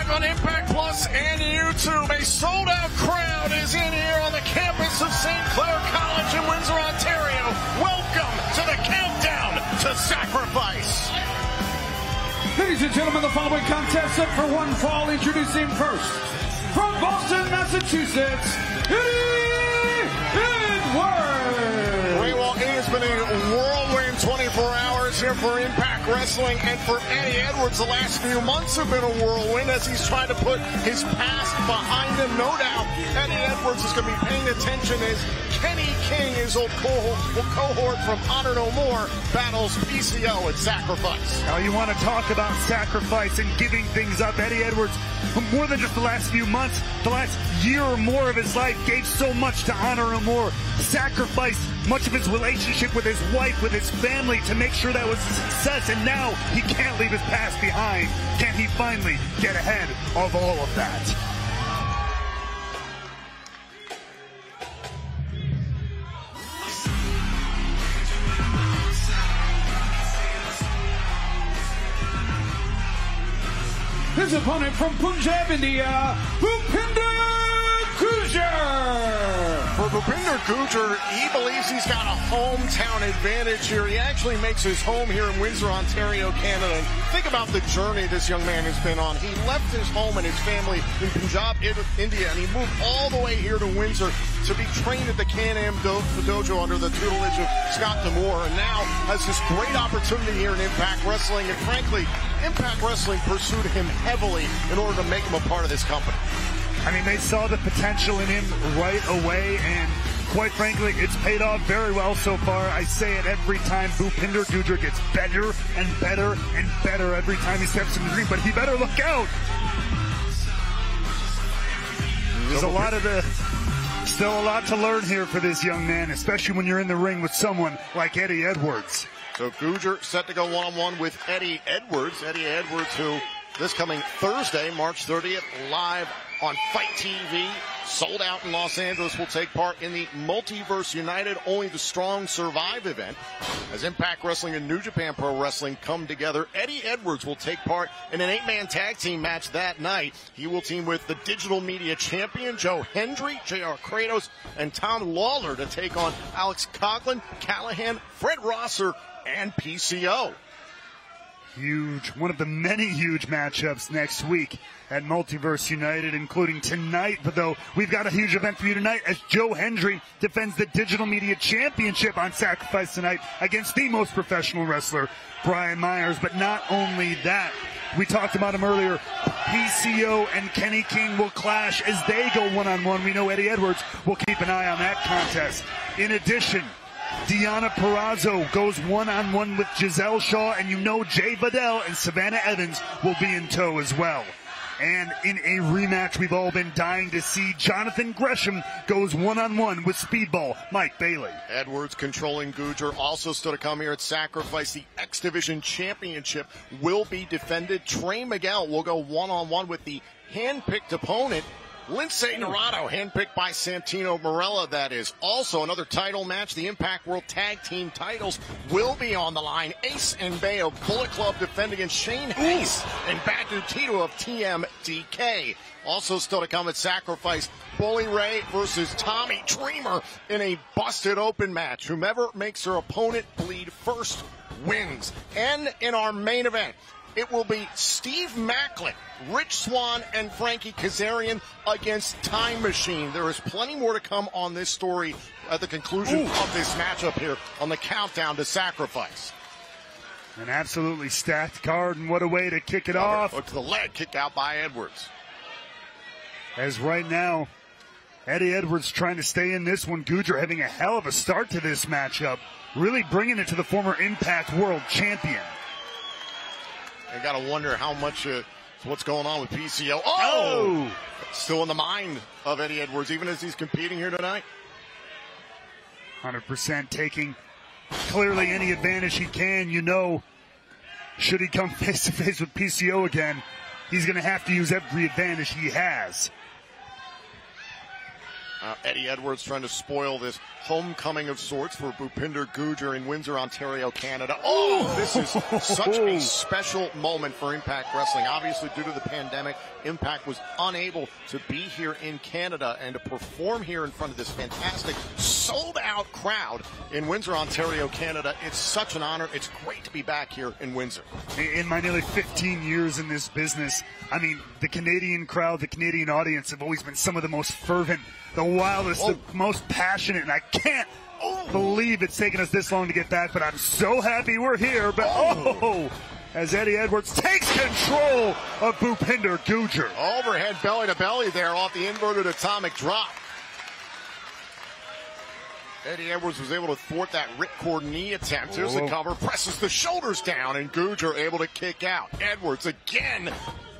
live on Impact Plus and YouTube. A sold-out crowd is in here on the campus of St. Clair College in Windsor, Ontario. Welcome to the countdown to Sacrifice. Ladies and gentlemen, the following contest up for one fall. Introducing first, from Boston, Massachusetts, Eddie Edwards. Great, well, it has been a whirlwind 24 hours here for Impact Wrestling, and for Eddie Edwards, the last few months have been a whirlwind as he's trying to put his past behind him. No doubt, Eddie Edwards is going to be paying attention as Kenny King, his old cohort from Honor No More, battles PCO at Sacrifice. Now, you want to talk about sacrifice and giving things up. Eddie Edwards, more than just the last few months, the last year or more of his life, gave so much to Honor No More, sacrificed much of his relationship with his wife, with his family, to make sure that was a success, and now he can't leave his past behind. Can he finally get ahead of all of that? His opponent from Punjab, India, Bhupinder Gujjar. For Bhupinder Gujjar, he believes he's got a hometown advantage here. He actually makes his home here in Windsor, Ontario, Canada. And think about the journey this young man has been on. He left his home and his family in Punjab, India, and he moved all the way here to Windsor to be trained at the Can-Am dojo under the tutelage of Scott D'Amore, and now has this great opportunity here in Impact Wrestling. And frankly, Impact Wrestling pursued him heavily in order to make him a part of this company. I mean, they saw the potential in him right away, and quite frankly, it's paid off very well so far. I say it every time. Bhupinder Gujjar gets better and better and better every time he steps in the ring, but he better look out. There's still a lot to learn here for this young man, especially when you're in the ring with someone like Eddie Edwards. So Gujjar set to go one-on-one with Eddie Edwards. Eddie Edwards, who this coming Thursday, March 30th, live on Fight TV, sold out in Los Angeles, will take part in the Multiverse United Only the Strong Survive event. As Impact Wrestling and New Japan Pro Wrestling come together, Eddie Edwards will take part in an 8-man tag team match that night. He will team with the digital media champion Joe Hendry, JR Kratos, and Tom Lawler to take on Alex Coughlin, Callahan, Fred Rosser, and PCO. Huge, one of the many huge matchups next week at Multiverse United, including tonight. But though we've got a huge event for you tonight, as Joe Hendry defends the Digital Media Championship on Sacrifice tonight against the most professional wrestler, Brian Myers. But not only that, we talked about him earlier, PCO and Kenny King will clash as they go one-on-one. We know Eddie Edwards will keep an eye on that contest. In addition, Deonna Purrazzo goes one-on-one with Giselle Shaw, and you know Jay Vidal and Savannah Evans will be in tow as well. And in a rematch we've all been dying to see, Jonathan Gresham goes one-on-one with Speedball Mike Bailey. Edwards controlling Gujjar, also still to come here at Sacrifice. The X Division Championship will be defended. Trey Miguel will go one-on-one with the hand-picked opponent, Lindsay Dorado, handpicked by Santino Marella, that is. Also, another title match. The Impact World Tag Team titles will be on the line. Ace and Bay of Bullet Club defend against Shane Hayes and Badu Tito of TMDK. Also still to come at Sacrifice, Bully Ray versus Tommy Dreamer in a busted open match. Whomever makes their opponent bleed first wins. And in our main event, it will be Steve Macklin, Rich Swann, and Frankie Kazarian against Time Machine. There is plenty more to come on this story at the conclusion of this matchup here on the countdown to Sacrifice. An absolutely stacked card, and what a way to kick it off. Look to the leg, kicked out by Edwards. As right now, Eddie Edwards trying to stay in this one. Gujjar having a hell of a start to this matchup, really bringing it to the former Impact World Champion. I got to wonder how much what's going on with PCO. Oh! Still in the mind of Eddie Edwards, even as he's competing here tonight. 100% taking clearly any advantage he can. You know, should he come face-to-face with PCO again, he's going to have to use every advantage he has. Eddie Edwards trying to spoil this homecoming of sorts for Bhupinder Gujjar in Windsor, Ontario, Canada. Oh, this is such a special moment for Impact Wrestling. Obviously, due to the pandemic, Impact was unable to be here in Canada and to perform here in front of this fantastic sold-out crowd in Windsor, Ontario, Canada. It's such an honor. It's great to be back here in Windsor. In my nearly 15 years in this business, I mean, the Canadian crowd, the Canadian audience have always been some of the most fervent, the wildest, the most passionate, and I can't believe it's taken us this long to get back, but I'm so happy we're here. But as Eddie Edwards takes control of Bhupinder Gujjar. Overhead belly to belly there off the inverted atomic drop. Eddie Edwards was able to thwart that ripcord knee attempt. Here's the cover, presses the shoulders down, and Gujjar able to kick out. Edwards again.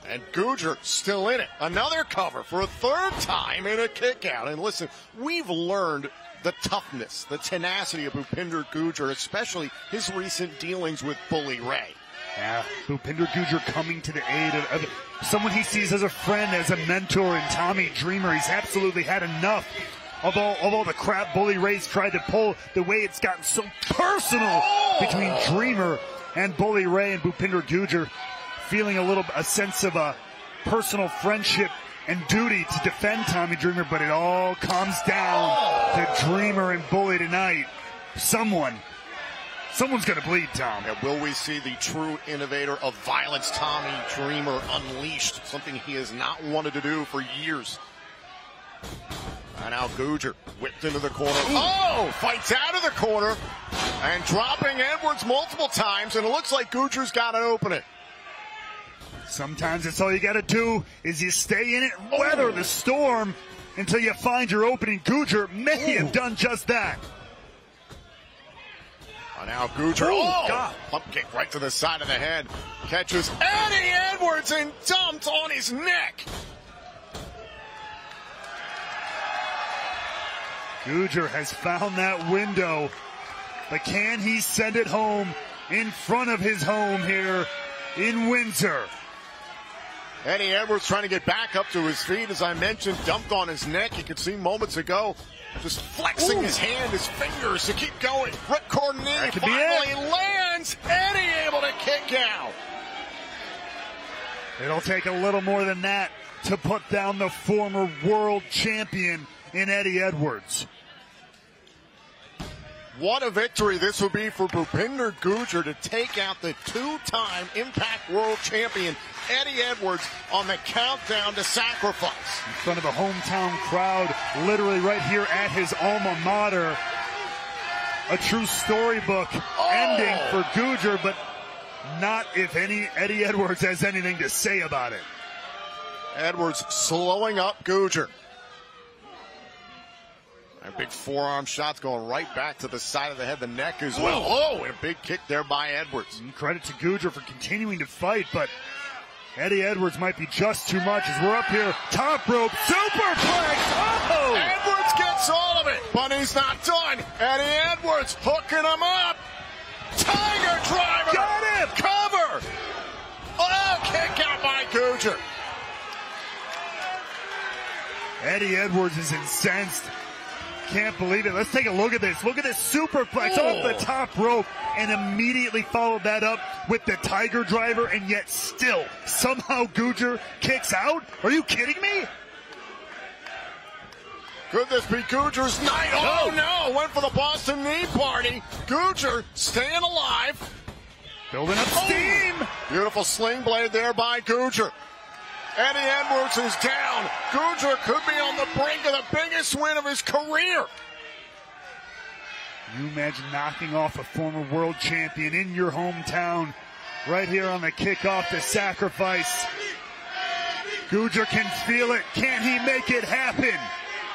And Gujjar still in it. Another cover for a third time in a kick out. And listen, we've learned the toughness, the tenacity of Bhupinder Gujjar, especially his recent dealings with Bully Ray. Yeah, Bhupinder Gujjar coming to the aid of someone he sees as a friend, as a mentor in Tommy Dreamer. He's absolutely had enough of all the crap Bully Ray's tried to pull, the way it's gotten so personal between Dreamer and Bully Ray, and Bhupinder Gujjar feeling a sense of a personal friendship and duty to defend Tommy Dreamer, but it all comes down to Dreamer and Bully tonight. Someone's going to bleed, Tom. And will we see the true innovator of violence, Tommy Dreamer, unleashed? Something he has not wanted to do for years. And now Gujjar whipped into the corner. Fights out of the corner and dropping Edwards multiple times, and it looks like Gujjar's got an opening. Sometimes that's all you got to do is you stay in it and weather the storm until you find your opening. Gujjar may have done just that. Now Gujjar, God, pump kick right to the side of the head. Catches Eddie Edwards and dumped on his neck. Gujjar has found that window, but can he send it home in front of his home here in Windsor? Eddie Edwards trying to get back up to his feet, as I mentioned, dumped on his neck. You could see moments ago just flexing his hand, his fingers to keep going. Ripcord knee finally lands. Eddie able to kick out. It'll take a little more than that to put down the former world champion in Eddie Edwards. What a victory this would be for Bhupinder Gujjar to take out the two-time Impact World Champion Eddie Edwards on the countdown to sacrifice. In front of a hometown crowd, literally right here at his alma mater. A true storybook ending for Gujjar, but not if Eddie Edwards has anything to say about it. Edwards slowing up Gujjar. And big forearm shots going right back to the side of the head, the neck as well. And a big kick there by Edwards. And credit to Gujjar for continuing to fight, but Eddie Edwards might be just too much as we're up here. Top rope, superplex. Edwards gets all of it, but he's not done. Eddie Edwards hooking him up. Tiger driver. Got him. Cover. Kick out by Gujjar. Eddie Edwards is incensed. Can't believe it. Let's take a look at this. Look at this superplex off the top rope, and immediately followed that up with the Tiger driver, and yet still somehow Gujjar kicks out? Are you kidding me? Could this be Gujjar's night? Oh no, went for the Boston knee party. Gujjar staying alive. Building up steam. Beautiful sling blade there by Gujjar. Eddie Edwards is down. Gujjar could be on the brink of the biggest win of his career. You imagine knocking off a former world champion in your hometown right here on the kickoff to sacrifice. Gujjar can feel it. Can he make it happen?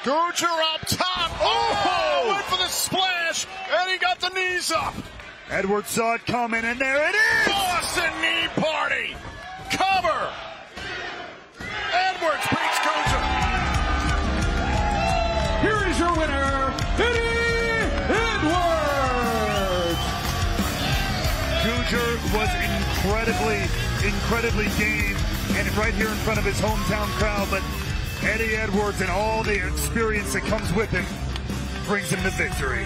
Gujjar up top. Went for the splash. Eddie got the knees up. Edwards saw it coming, and there it is. Boston knee party. Cover. Edwards beats Gujjar. Here is your winner, Eddie Edwards. Gujjar was incredibly game, and right here in front of his hometown crowd, but Eddie Edwards and all the experience that comes with it brings him the victory.